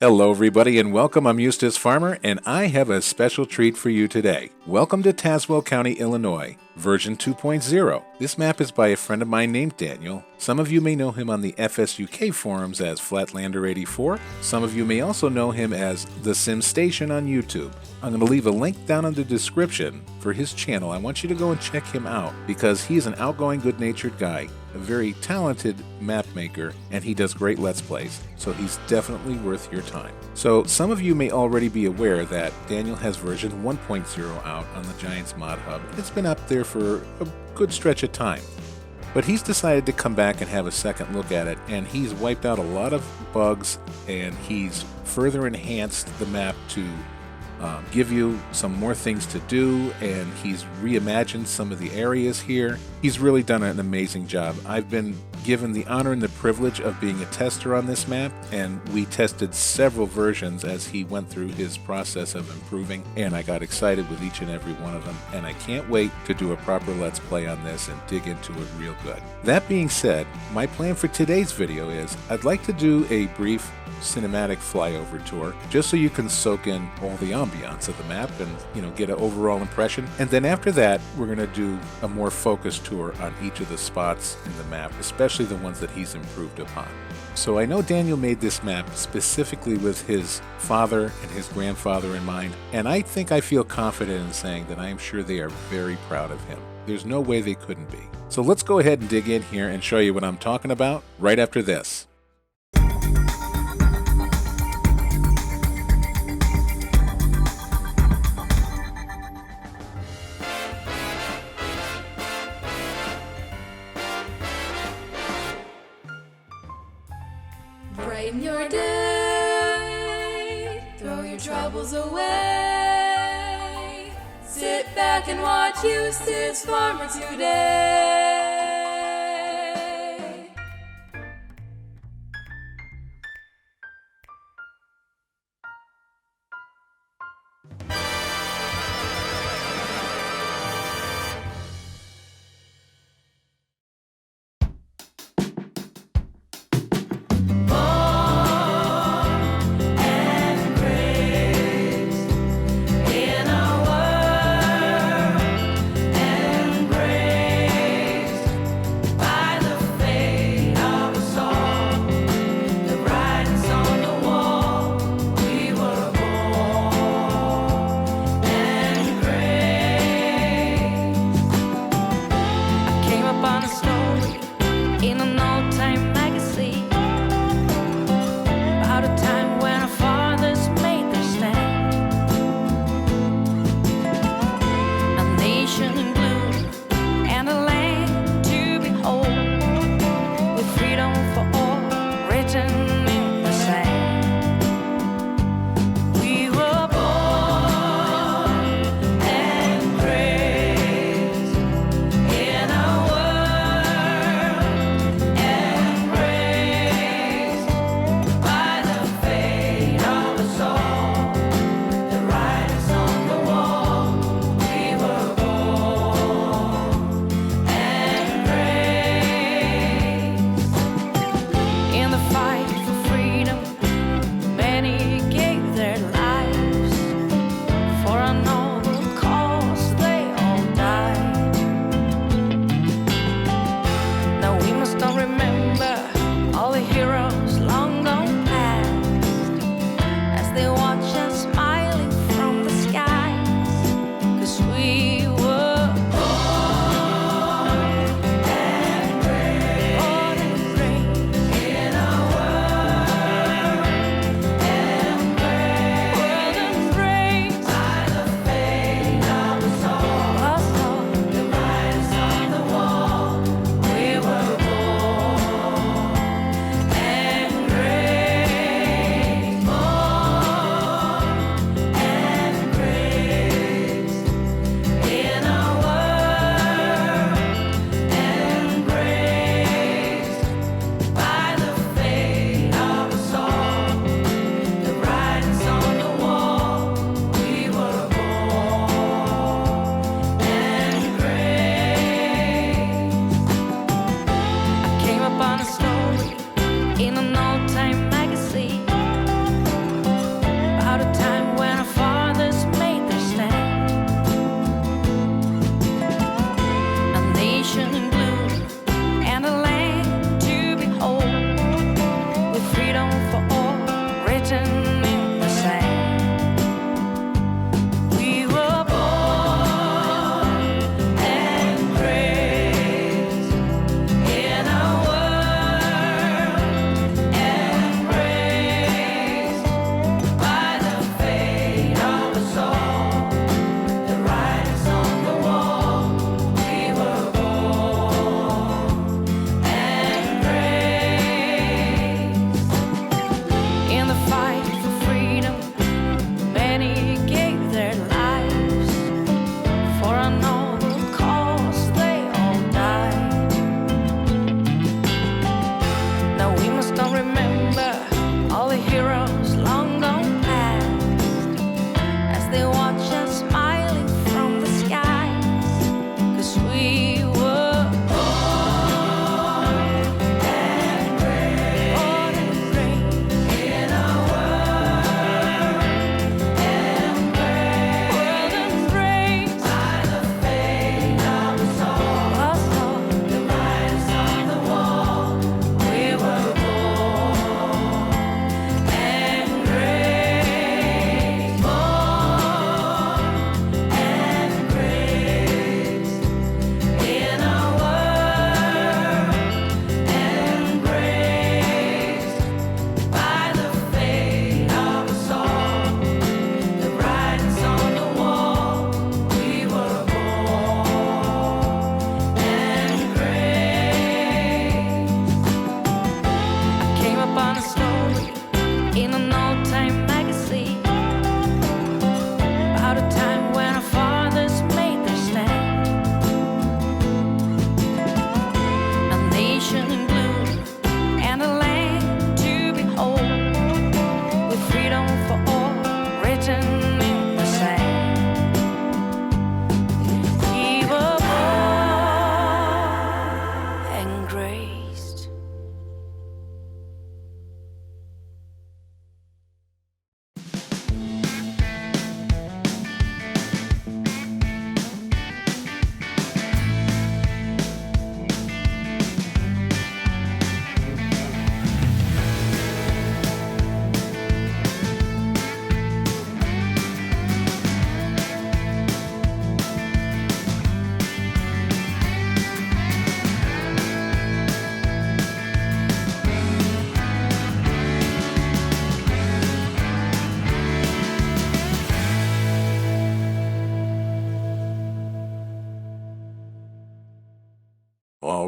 Hello everybody and welcome. I'm Eustace Farmer and I have a special treat for you today. Welcome to Tazewell County, Illinois, version 2.0. This map is by a friend of mine named Daniel. Some of you may know him on the FSUK forums as Flatlander84. Some of you may also know him as The Sim Station on YouTube. I'm going to leave a link down in the description for his channel. I want you to go and check him out because he's an outgoing, good-natured guy, a very talented map maker, and he does great Let's Plays, so he's definitely worth your time. So some of you may already be aware that Daniel has version 1.0 out on the Giants Mod Hub. It's been up there for a good stretch of time. But he's decided to come back and have a second look at it, and he's wiped out a lot of bugs, and he's further enhanced the map to give you some more things to do, and he's reimagined some of the areas here. He's really done an amazing job. I've been given the honor and the privilege of being a tester on this map, and we tested several versions as he went through his process of improving, and I got excited with each and every one of them, and I can't wait to do a proper Let's Play on this and dig into it real good. That being said, my plan for today's video is I'd like to do a brief cinematic flyover tour just so you can soak in all the ambiance of the map and get an overall impression, and then after that we're going to do a more focused tour on each of the spots in the map, especially the ones that he's improved upon. So I know Daniel made this map specifically with his father and his grandfather in mind, and I think I feel confident in saying that I am sure they are very proud of him. There's no way they couldn't be. So let's go ahead and dig in here and show you what I'm talking about right after this. Brighten your day, throw your troubles away. Sit back and watch Eustace Farmer today.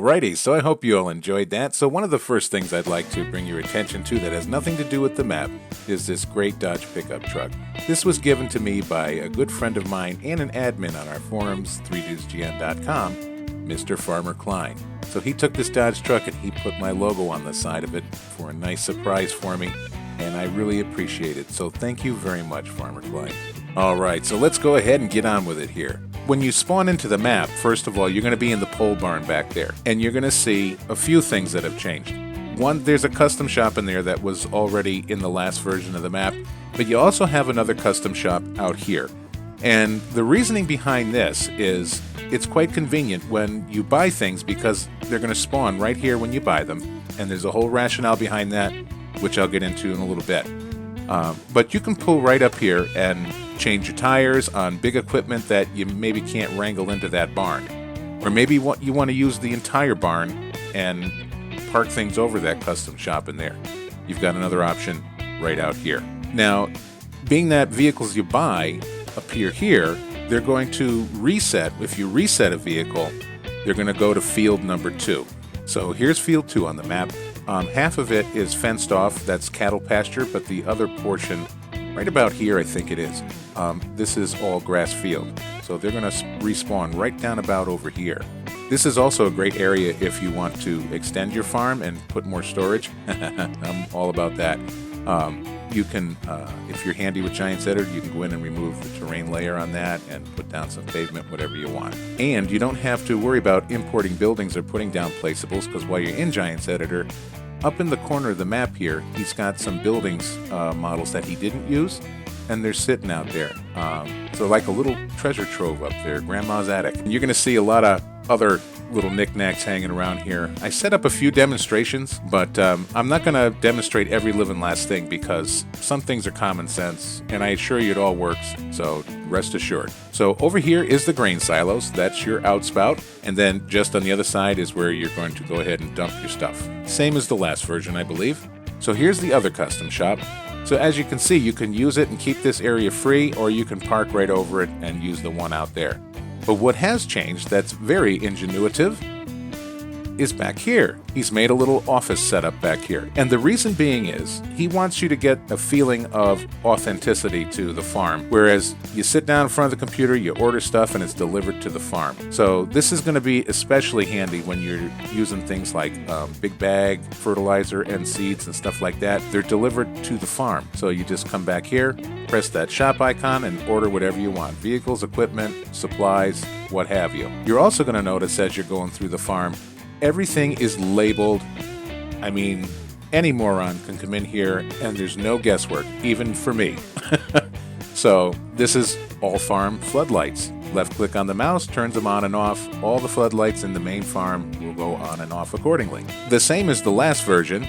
Alrighty, so I hope you all enjoyed that. So one of the first things I'd like to bring your attention to that has nothing to do with the map is this great Dodge pickup truck. This was given to me by a good friend of mine and an admin on our forums, 3dudesgn.com, Mr. Farmer Klein. So he took this Dodge truck and he put my logo on the side of it for a nice surprise for me, and I really appreciate it. So thank you very much, Farmer Klein. Alright, so let's go ahead and get on with it here. When you spawn into the map, first of all, you're going to be in the pole barn back there, and you're going to see a few things that have changed. One, there's a custom shop in there that was already in the last version of the map, but you also have another custom shop out here. And the reasoning behind this is it's quite convenient when you buy things because they're going to spawn right here when you buy them, and there's a whole rationale behind that, which I'll get into in a little bit. But you can pull right up here and change your tires on big equipment that you maybe can't wrangle into that barn. Or maybe you want to use the entire barn and park things over that custom shop in there. You've got another option right out here. Now, being that vehicles you buy appear here, they're going to reset. If you reset a vehicle, they're going to go to field number 2. So here's field 2 on the map. Half of it is fenced off, that's cattle pasture, but the other portion, right about here I think it is, this is all grass field. So they're going to respawn right down about over here. This is also a great area if you want to extend your farm and put more storage. I'm all about that. You can, if you're handy with Giant Setter, you can go in and remove the terrain layer on that and put down some pavement, whatever you want. And you don't have to worry about importing buildings or putting down placeables, because while you're in Giant Editor, up in the corner of the map here, he's got some buildings models that he didn't use, and they're sitting out there. So like a little treasure trove up there, Grandma's attic. And you're going to see a lot of other little knickknacks hanging around here. I set up a few demonstrations, but I'm not going to demonstrate every living last thing because some things are common sense, and I assure you it all works, so rest assured. So over here is the grain silos. That's your outspout, and then just on the other side is where you're going to go ahead and dump your stuff. Same as the last version, I believe. So here's the other custom shop. So as you can see, you can use it and keep this area free, or you can park right over it and use the one out there. But what has changed that's very ingenuitive is back here. He's made a little office setup back here. And the reason being is he wants you to get a feeling of authenticity to the farm. Whereas you sit down in front of the computer, you order stuff, and it's delivered to the farm. So this is going to be especially handy when you're using things like big bag, fertilizer, and seeds and stuff like that. They're delivered to the farm. So you just come back here, press that shop icon, and order whatever you want. Vehicles, equipment, supplies, what have you. You're also going to notice as you're going through the farm, everything is labeled. I mean, any moron can come in here and there's no guesswork, even for me. So this is all farm floodlights. Left click on the mouse turns them on and off. All the floodlights in the main farm will go on and off accordingly. The same as the last version.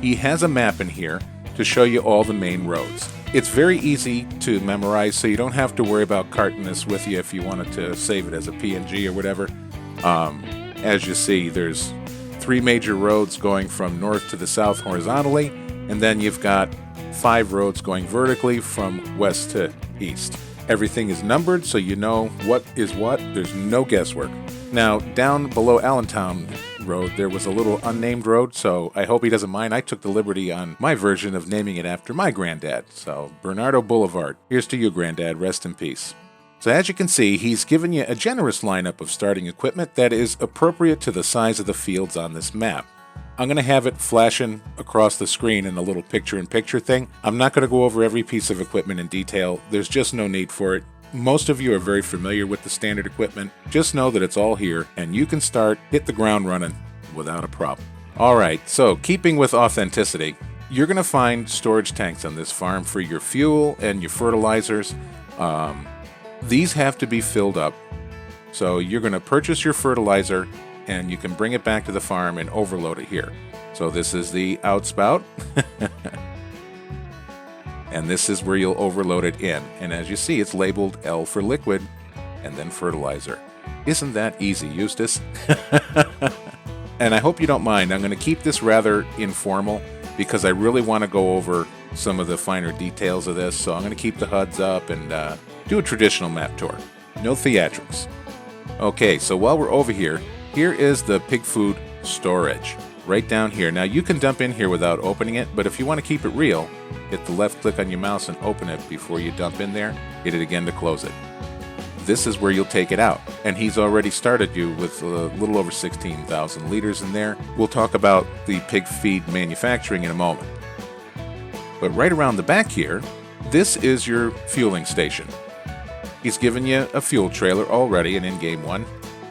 He has a map in here to show you all the main roads. It's very easy to memorize, so you don't have to worry about carting this with you if you wanted to save it as a PNG or whatever. As you see, there's 3 major roads going from north to the south horizontally, and then you've got 5 roads going vertically from west to east. Everything is numbered, so you know what is what. There's no guesswork. Now, down below Allentown Road, there was a little unnamed road, so I hope he doesn't mind. I took the liberty on my version of naming it after my granddad. So, Bernardo Boulevard. Here's to you, Granddad. Rest in peace. So as you can see, he's given you a generous lineup of starting equipment that is appropriate to the size of the fields on this map. I'm going to have it flashing across the screen in a little picture-in-picture thing. I'm not going to go over every piece of equipment in detail. There's just no need for it. Most of you are very familiar with the standard equipment. Just know that it's all here, and you can hit the ground running without a problem. Alright, so keeping with authenticity, you're going to find storage tanks on this farm for your fuel and your fertilizers. These have to be filled up. So you're going to purchase your fertilizer and you can bring it back to the farm and overload it here. So this is the outspout. And this is where you'll overload it in. And as you see, it's labeled L for liquid and then fertilizer. Isn't that easy, Eustace? And I hope you don't mind. I'm going to keep this rather informal because I really want to go over some of the finer details of this. So I'm going to keep the HUDs up and do a traditional map tour. No theatrics. Okay, so while we're over here, here is the pig food storage right down here. Now you can dump in here without opening it, but if you want to keep it real, hit the left click on your mouse and open it before you dump in there. Hit it again to close it. This is where you'll take it out. And he's already started you with a little over 16,000 liters in there. We'll talk about the pig feed manufacturing in a moment. But right around the back here, this is your fueling station. He's given you a fuel trailer already, an in-game one.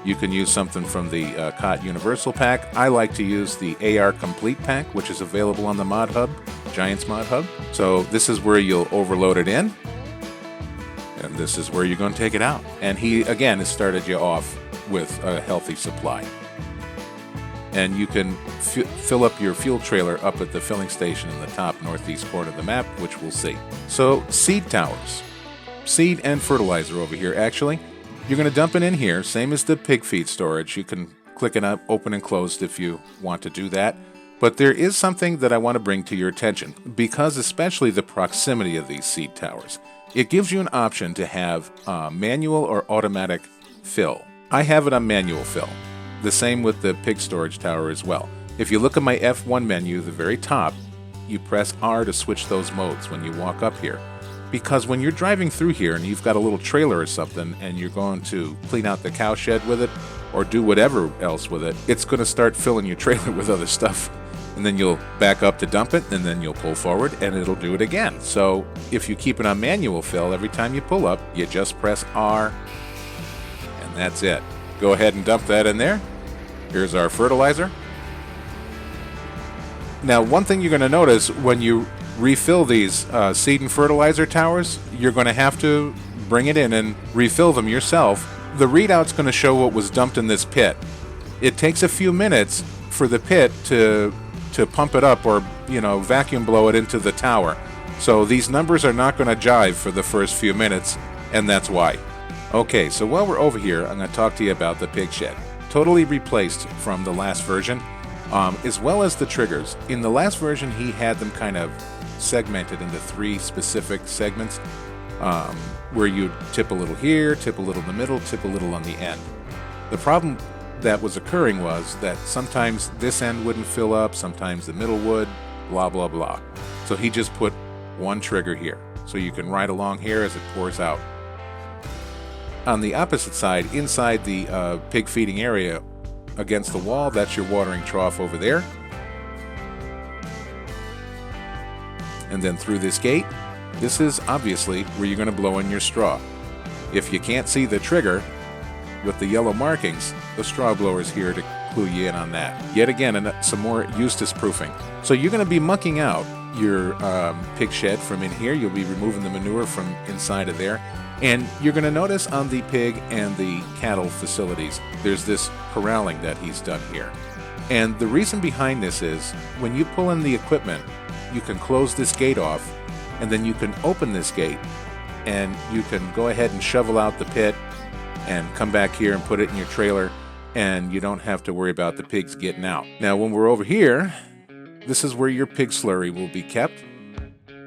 You can use something from the COT Universal Pack. I like to use the AR Complete Pack, which is available on the Mod Hub, Giants Mod Hub. So this is where you'll overload it in, and this is where you're going to take it out. And he, again, has started you off with a healthy supply. And you can fill up your fuel trailer up at the filling station in the top northeast corner of the map, which we'll see. So seed towers, seed and fertilizer over here, actually. You're going to dump it in here, same as the pig feed storage. You can click it up, open and closed if you want to do that. But there is something that I want to bring to your attention, because especially the proximity of these seed towers. It gives you an option to have manual or automatic fill. I have it on manual fill. The same with the pig storage tower as well. If you look at my F1 menu, the very top, you press R to switch those modes when you walk up here. Because when you're driving through here and you've got a little trailer or something and you're going to clean out the cow shed with it or do whatever else with it, it's going to start filling your trailer with other stuff. And then you'll back up to dump it, and then you'll pull forward and it'll do it again. So if you keep it on manual fill, every time you pull up, you just press R and that's it. Go ahead and dump that in there. Here's our fertilizer. Now, one thing you're going to notice when you refill these seed and fertilizer towers, you're going to have to bring it in and refill them yourself. The readout's going to show what was dumped in this pit. It takes a few minutes for the pit to pump it up or, vacuum blow it into the tower. So these numbers are not going to jive for the first few minutes, and that's why. Okay, so while we're over here, I'm going to talk to you about the pig shed. Totally replaced from the last version, as well as the triggers. In the last version, he had them kind of segmented into 3 specific segments, where you'd tip a little here, tip a little in the middle, tip a little on the end. The problem that was occurring was that sometimes this end wouldn't fill up, sometimes the middle would, blah, blah, blah. So he just put one trigger here, so you can ride along here as it pours out. On the opposite side, inside the pig feeding area, against the wall, that's your watering trough over there. And then through this gate, this is obviously where you're going to blow in your straw. If you can't see the trigger with the yellow markings, the straw blower's here to clue you in on that. Yet again, some more Eustace proofing. So you're going to be mucking out your pig shed from in here. You'll be removing the manure from inside of there. And you're going to notice on the pig and the cattle facilities, there's this corralling that he's done here. And the reason behind this is, when you pull in the equipment, you can close this gate off, and then you can open this gate, and you can go ahead and shovel out the pit and come back here and put it in your trailer, and you don't have to worry about the pigs getting out. Now, when we're over here, this is where your pig slurry will be kept.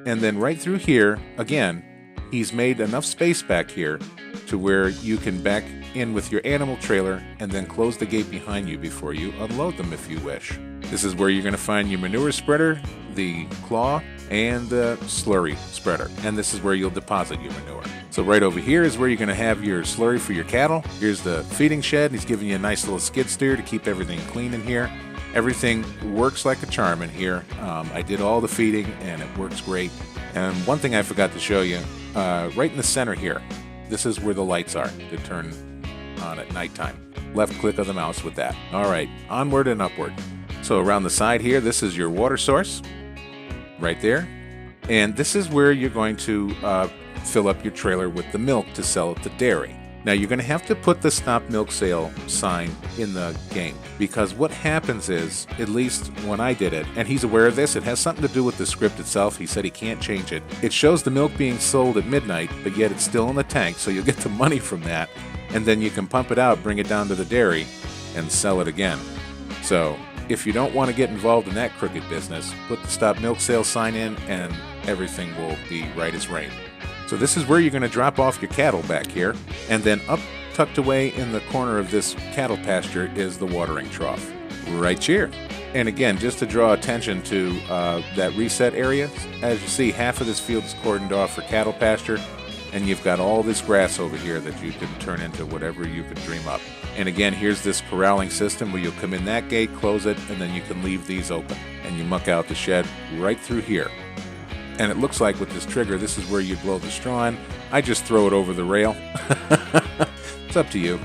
And then right through here, again, he's made enough space back here to where you can back in with your animal trailer and then close the gate behind you before you unload them if you wish. This is where you're going to find your manure spreader, the claw, and the slurry spreader. And this is where you'll deposit your manure. So right over here is where you're going to have your slurry for your cattle. Here's the feeding shed. He's giving you a nice little skid steer to keep everything clean in here. Everything works like a charm in here. I did all the feeding and it works great. And one thing I forgot to show you, right in the center here, this is where the lights are to turn on at nighttime. Left click of the mouse with that. All right, onward and upward. So around the side here, this is your water source right there. And this is where you're going to fill up your trailer with the milk to sell at the dairy. Now you're going to have to put the stop milk sale sign in the game, because what happens is, at least when I did it, and he's aware of this, it has something to do with the script itself. He said he can't change it. It shows the milk being sold at midnight, but yet it's still in the tank, so you'll get the money from that, and then you can pump it out, bring it down to the dairy, and sell it again. So if you don't want to get involved in that crooked business, put the stop milk sale sign in and everything will be right as rain. So this is where you're going to drop off your cattle back here, and then up tucked away in the corner of this cattle pasture is the watering trough, right here. And again, just to draw attention to that reset area, as you see, half of this field is cordoned off for cattle pasture, and you've got all this grass over here that you can turn into whatever you can dream up. And again, here's this corralling system where you'll come in that gate, close it, and then you can leave these open. And you muck out the shed right through here. And it looks like with this trigger, this is where you blow the straw in. I just throw it over the rail. It's up to you.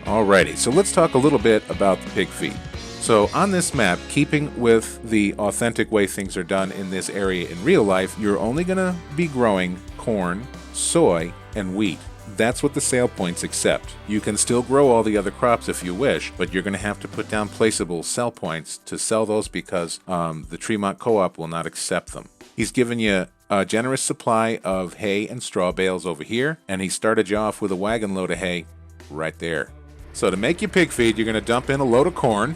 Alrighty, so let's talk a little bit about the pig feed. So on this map, keeping with the authentic way things are done in this area in real life, you're only going to be growing corn, soy, and wheat. That's what the sale points accept. You can still grow all the other crops if you wish, but you're going to have to put down placeable sell points to sell those because the Tremont Co-op will not accept them. He's given you a generous supply of hay and straw bales over here, and he started you off with a wagon load of hay right there. So to make your pig feed, you're going to dump in a load of corn,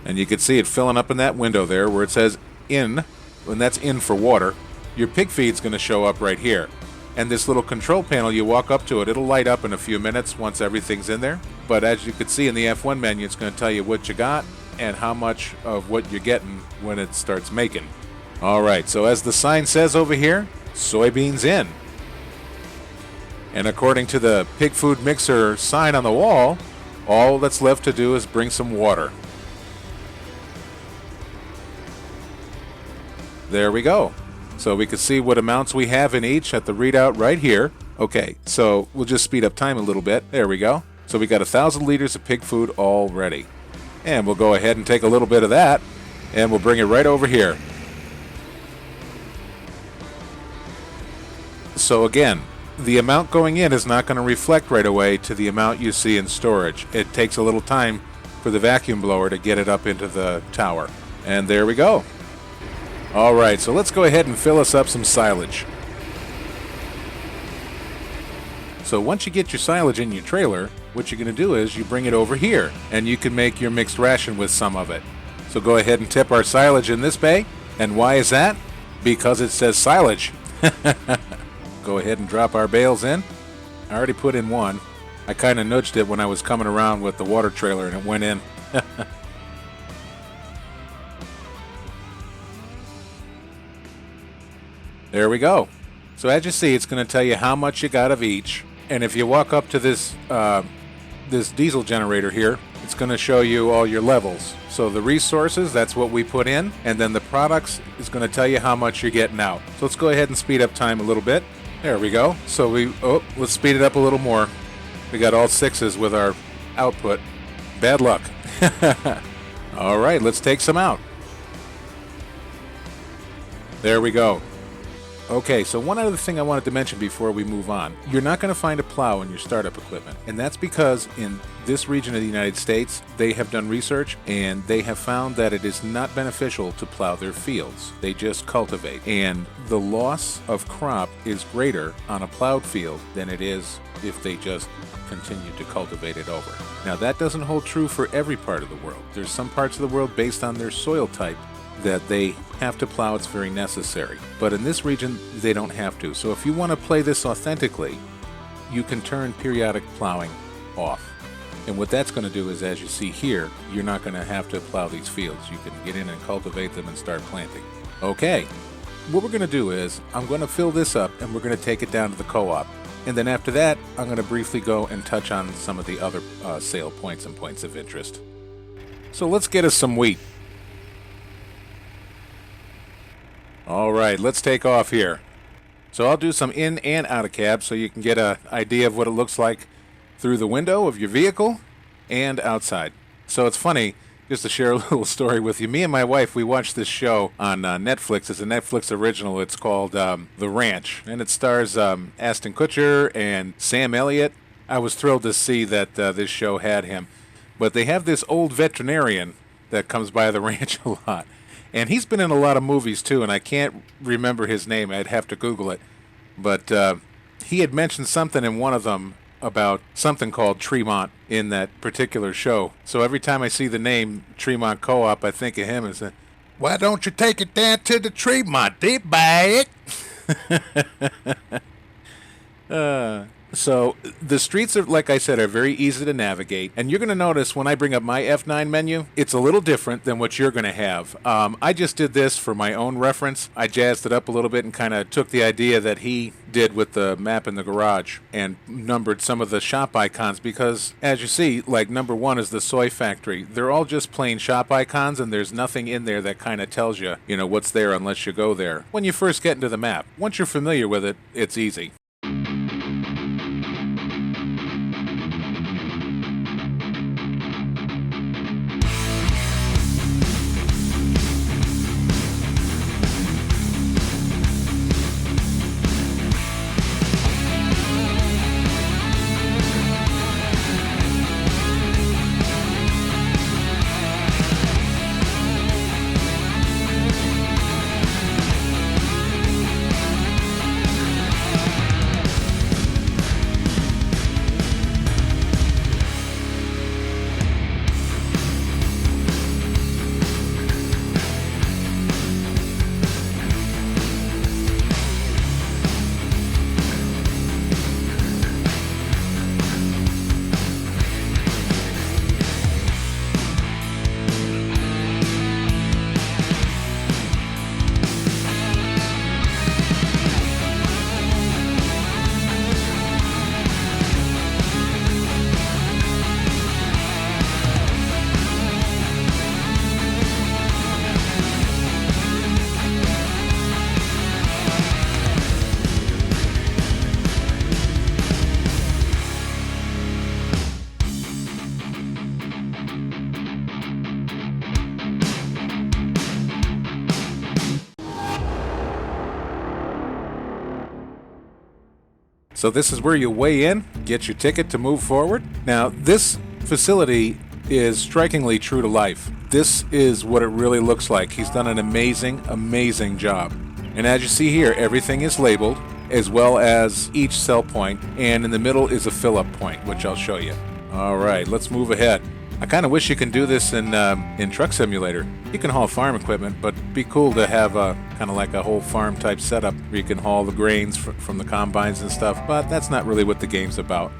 and you can see it filling up in that window there where it says in, and that's in for water. Your pig feed's going to show up right here. And this little control panel, you walk up to it, it'll light up in a few minutes once everything's in there. But as you can see in the F1 menu, it's going to tell you what you got and how much of what you're getting when it starts making. Alright, so as the sign says over here, soybeans in. And according to the pig food mixer sign on the wall, all that's left to do is bring some water. There we go. So we can see what amounts we have in each at the readout right here. Okay, so we'll just speed up time a little bit. There we go. So we got 1,000 liters of pig food already. And we'll go ahead and take a little bit of that, and we'll bring it right over here. So again, the amount going in is not going to reflect right away to the amount you see in storage. It takes a little time for the vacuum blower to get it up into the tower. And there we go. Alright, so let's go ahead and fill us up some silage. So once you get your silage in your trailer, what you're going to do is you bring it over here, and you can make your mixed ration with some of it. So go ahead and tip our silage in this bay. And why is that? Because it says silage. Go ahead and drop our bales in. I already put in one. I kind of nudged it when I was coming around with the water trailer, and it went in. There we go. So as you see, it's going to tell you how much you got of each. And if you walk up to this this diesel generator here, it's going to show you all your levels. So the resources, that's what we put in. And then the products is going to tell you how much you're getting out. So let's go ahead and speed up time a little bit. There we go. So let's speed it up a little more. We got all 6s with our output. Bad luck. All right, let's take some out. There we go. Okay, so one other thing I wanted to mention before we move on. You're not going to find a plow in your startup equipment. And that's because in this region of the United States, they have done research and they have found that it is not beneficial to plow their fields. They just cultivate. And the loss of crop is greater on a plowed field than it is if they just continue to cultivate it over. Now, that doesn't hold true for every part of the world. There's some parts of the world based on their soil type that they have to plow. It's very necessary. But in this region, they don't have to. So if you want to play this authentically, you can turn periodic plowing off. And what that's going to do is, as you see here, you're not going to have to plow these fields. You can get in and cultivate them and start planting. Okay, what we're going to do is, I'm going to fill this up and we're going to take it down to the co-op. And then after that, I'm going to briefly go and touch on some of the other sale points and points of interest. So let's get us some wheat. All right, let's take off here. So I'll do some in and out of cab so you can get an idea of what it looks like through the window of your vehicle and outside. So it's funny, just to share a little story with you. Me and my wife, we watched this show on Netflix. It's a Netflix original. It's called The Ranch, and it stars Ashton Kutcher and Sam Elliott. I was thrilled to see that this show had him. But they have this old veterinarian that comes by the ranch a lot. And he's been in a lot of movies, too, and I can't remember his name. I'd have to Google it. But he had mentioned something in one of them about something called Tremont in that particular show. So every time I see the name Tremont Co-op, I think of him as, why don't you take it down to the Tremont? They buy it. So the streets are, like I said, are very easy to navigate. And you're going to notice when I bring up my F9 menu, it's a little different than what you're going to have. I just did this for my own reference. I jazzed it up a little bit and kind of took the idea that he did with the map in the garage and numbered some of the shop icons because, as you see, like number 1 is the soy factory. They're all just plain shop icons, and there's nothing in there that kind of tells you, what's there unless you go there when you first get into the map. Once you're familiar with it, it's easy. So this is where you weigh in, get your ticket to move forward. Now, this facility is strikingly true to life. This is what it really looks like. He's done an amazing, amazing job. And as you see here, everything is labeled, as well as each sell point, and in the middle is a fill-up point, which I'll show you. All right, let's move ahead. I kind of wish you can do this in Truck Simulator. You can haul farm equipment, but it'd be cool to have a kind of like a whole farm type setup where you can haul the grains from the combines and stuff, but that's not really what the game's about.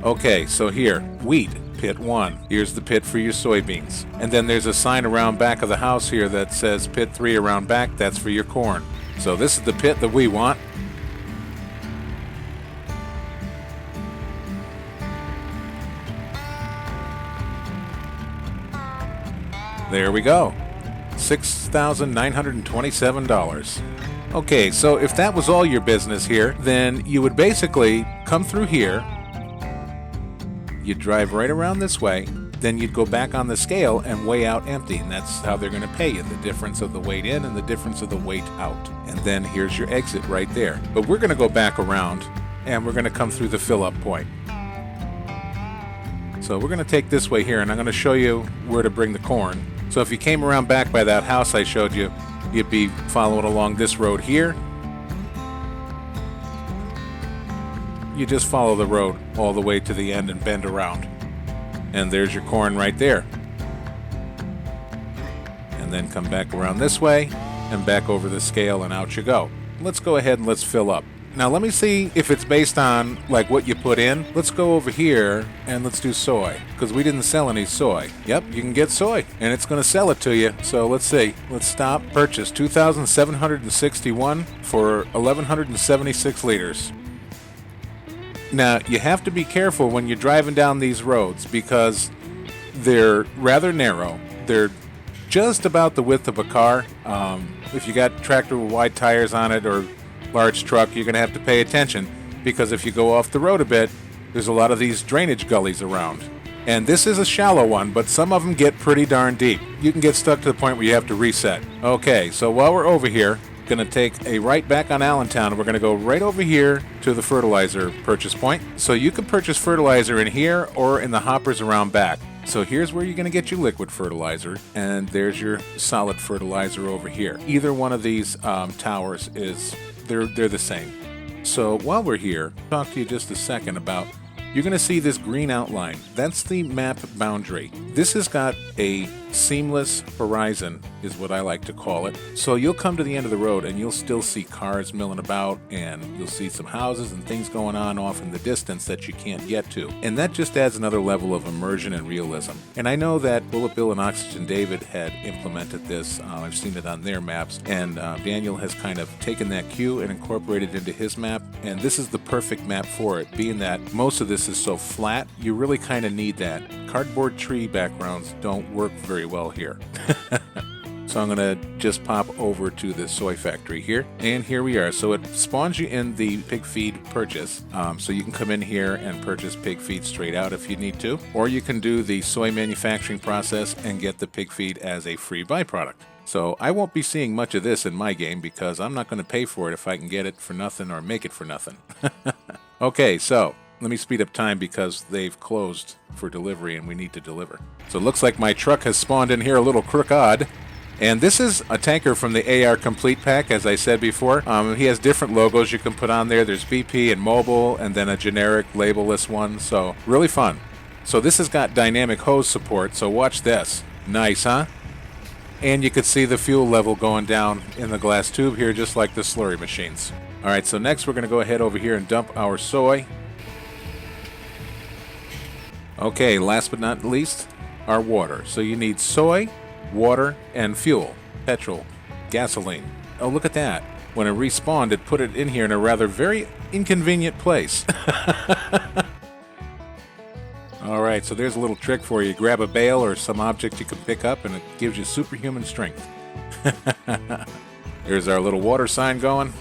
Okay, so here, wheat, pit 1. Here's the pit for your soybeans. And then there's a sign around back of the house here that says pit 3 around back, that's for your corn. So this is the pit that we want. There we go. $6,927. Okay, so if that was all your business here, then you would basically come through here, you'd drive right around this way, then you'd go back on the scale and weigh out empty, and that's how they're going to pay you, the difference of the weight in and the difference of the weight out. And then here's your exit right there. But we're going to go back around, and we're going to come through the fill-up point. So we're going to take this way here, and I'm going to show you where to bring the corn. So if you came around back by that house I showed you, you'd be following along this road here. You just follow the road all the way to the end and bend around. And there's your corn right there. And then come back around this way and back over the scale and out you go. Let's go ahead and let's fill up. Now let me see if it's based on like what you put in. Let's go over here and let's do soy, because we didn't sell any soy. Yep, you can get soy and it's going to sell it to you. So let's see. Let's stop. Purchase 2,761 for 1,176 liters. Now you have to be careful when you're driving down these roads because they're rather narrow. They're just about the width of a car. If you got a tractor with wide tires on it or large truck, you're going to have to pay attention, because if you go off the road a bit, there's a lot of these drainage gullies around. And this is a shallow one, but some of them get pretty darn deep. You can get stuck to the point where you have to reset. Okay, so while we're over here, going to take a right back on Allentown, and we're going to go right over here to the fertilizer purchase point. So you can purchase fertilizer in here or in the hoppers around back. So here's where you're going to get your liquid fertilizer, and there's your solid fertilizer over here. Either one of these towers they're the same. So while we're here, I'll talk to you just a second about you're going to see this green outline. That's the map boundary. This has got a seamless horizon, is what I like to call it. So you'll come to the end of the road and you'll still see cars milling about, and you'll see some houses and things going on off in the distance that you can't get to. And that just adds another level of immersion and realism. And I know that Bullet Bill and Oxygen David had implemented this. I've seen it on their maps, and Daniel has kind of taken that cue and incorporated it into his map. And this is the perfect map for it, being that most of this is so flat, you really kind of need that. Cardboard tree backgrounds don't work very well here. So I'm going to just pop over to the soy factory here, and here we are. So it spawns you in the pig feed purchase, so you can come in here and purchase pig feed straight out if you need to, or you can do the soy manufacturing process and get the pig feed as a free byproduct. So I won't be seeing much of this in my game because I'm not going to pay for it if I can get it for nothing or make it for nothing. Okay, so let me speed up time because they've closed for delivery and we need to deliver. So it looks like my truck has spawned in here a little crooked. And this is a tanker from the AR Complete Pack, as I said before. He has different logos you can put on there. There's VP and mobile, and then a generic labelless one. So really fun. So this has got dynamic hose support, so watch this. Nice, huh? And you could see the fuel level going down in the glass tube here, just like the slurry machines. All right, so next we're going to go ahead over here and dump our soy. Okay, last but not least, our water. So you need soy, water, and fuel, petrol, gasoline. Oh, look at that. When it respawned, it put it in here in a rather very inconvenient place. All right, so there's a little trick for you. Grab a bale or some object you can pick up, and it gives you superhuman strength. There's our little water sign going.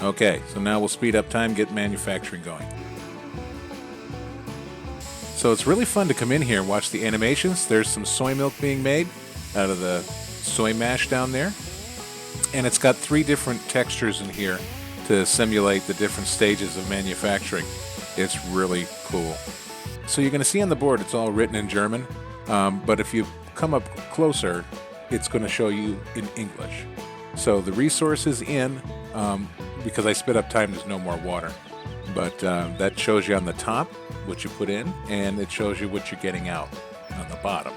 Okay, so now we'll speed up time, get manufacturing going. So it's really fun to come in here and watch the animations. There's some soy milk being made out of the soy mash down there. And it's got 3 different textures in here to simulate the different stages of manufacturing. It's really cool. So you're going to see on the board it's all written in German, but if you come up closer, it's going to show you in English. So the resource is in, because I sped up time, there's no more water. But that shows you on the top what you put in, and it shows you what you're getting out on the bottom.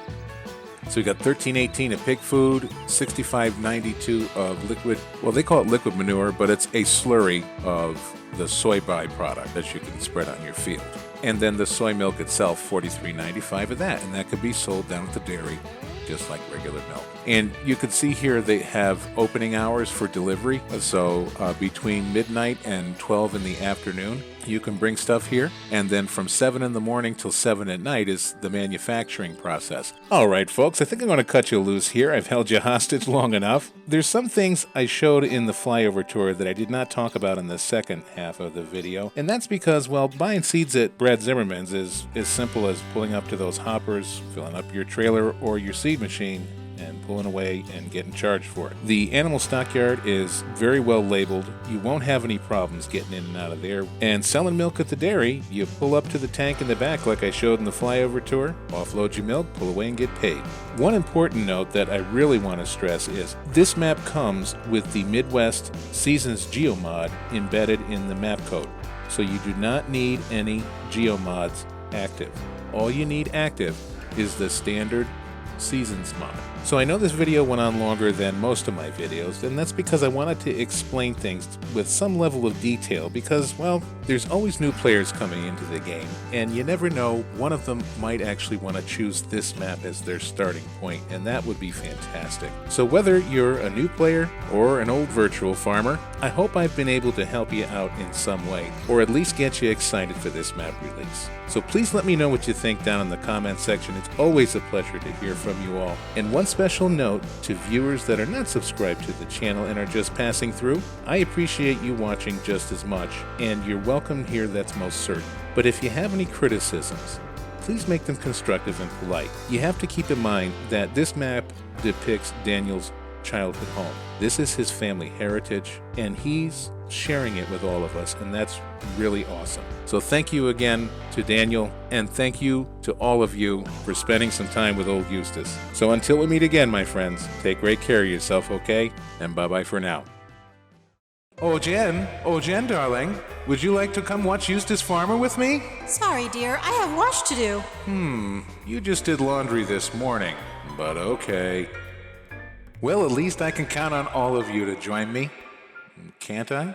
So you got 1318 of pig food, 6592 of liquid, well, they call it liquid manure, but it's a slurry of the soy byproduct that you can spread on your field. And then the soy milk itself, 43.95 of that, and that could be sold down at the dairy just like regular milk. And you can see here they have opening hours for delivery. So between midnight and 12 in the afternoon, you can bring stuff here. And then from 7 in the morning till 7 at night is the manufacturing process. All right, folks, I think I'm going to cut you loose here. I've held you hostage long enough. There's some things I showed in the flyover tour that I did not talk about in the second half of the video. And that's because, well, buying seeds at Brad Zimmerman's is as simple as pulling up to those hoppers, filling up your trailer or your seed machine, and pulling away and getting charged for it. The animal stockyard is very well labeled. You won't have any problems getting in and out of there. And selling milk at the dairy, you pull up to the tank in the back like I showed in the flyover tour, offload your milk, pull away and get paid. One important note that I really want to stress is this map comes with the Midwest Seasons Geomod embedded in the map code. So you do not need any geomods active. All you need active is the standard Seasons mod. So I know this video went on longer than most of my videos, and that's because I wanted to explain things with some level of detail because, well, there's always new players coming into the game, and you never know, one of them might actually want to choose this map as their starting point, and that would be fantastic. So whether you're a new player or an old virtual farmer, I hope I've been able to help you out in some way, or at least get you excited for this map release. So please let me know what you think down in the comment section. It's always a pleasure to hear from you all. And one special note to viewers that are not subscribed to the channel and are just passing through, I appreciate you watching just as much, and you're welcome here, that's most certain. But if you have any criticisms, please make them constructive and polite. You have to keep in mind that this map depicts Daniel's childhood home. This is his family heritage, and he's sharing it with all of us, and that's really awesome. So thank you again to Daniel, and thank you to all of you for spending some time with old Eustace. So until we meet again, my friends, take great care of yourself, okay? And bye-bye for now. Oh, Jen, darling, would you like to come watch Eustace Farmer with me? Sorry, dear, I have wash to do. You just did laundry this morning, but okay. Well, at least I can count on all of you to join me, can't I?